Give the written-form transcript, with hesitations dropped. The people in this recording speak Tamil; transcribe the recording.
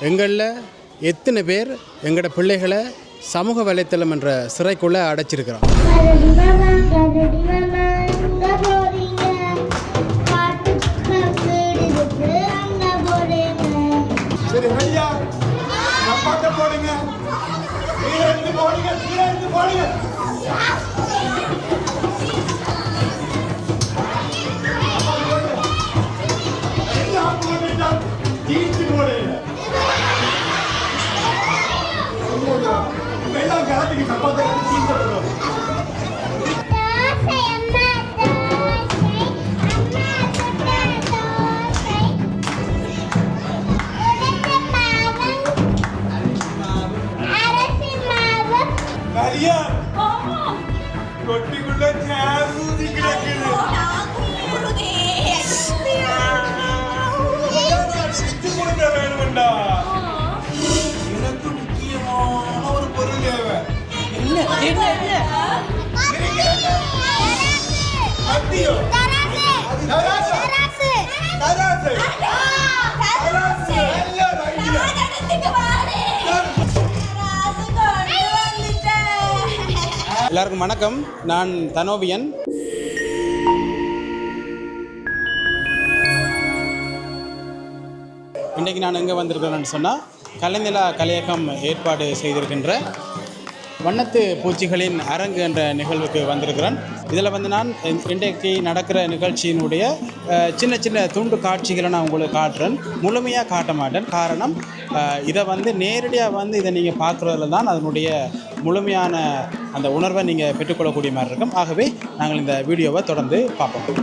எங்களில் எத்தனை பேர் எங்களோட பிள்ளைகளை சமூக வலைத்தளம் என்ற சிறைக்குள்ளே அடைச்சிருக்கிறோம். கொட்டிக்குள்ள ஊதி கிடக்குது. வேணும்டா எனக்கு முக்கியமான ஒரு பொருள் தேவை. மத்தியோ எல்லாருக்கும் வணக்கம். நான் தனோவியன். இன்றைக்கி நான் எங்கே வந்திருக்கிறேன்னு சொன்னால், கலைநிலா கலையகம் ஏற்பாடு செய்திருக்கின்ற வண்ணத்து பூச்சிகளின் அரங்கு என்ற நிகழ்வுக்கு வந்திருக்கிறேன். இதில் வந்து நான் இன்றைக்கு நடக்கிற நிகழ்ச்சியினுடைய சின்ன சின்ன துண்டு காட்சிகளை நான் உங்களுக்கு காட்டுறேன். முழுமையாக காட்ட மாட்டேன். காரணம், இதை வந்து நேரடியாக இதை நீங்கள் பார்க்குறதுல தான் அதனுடைய முழுமையான அந்த உணர்வை நீங்கள் பெற்றுக்கொள்ளக்கூடிய மாதிரி இருக்கும். ஆகவே நாங்கள் இந்த வீடியோவை தொடர்ந்து பார்ப்போம்.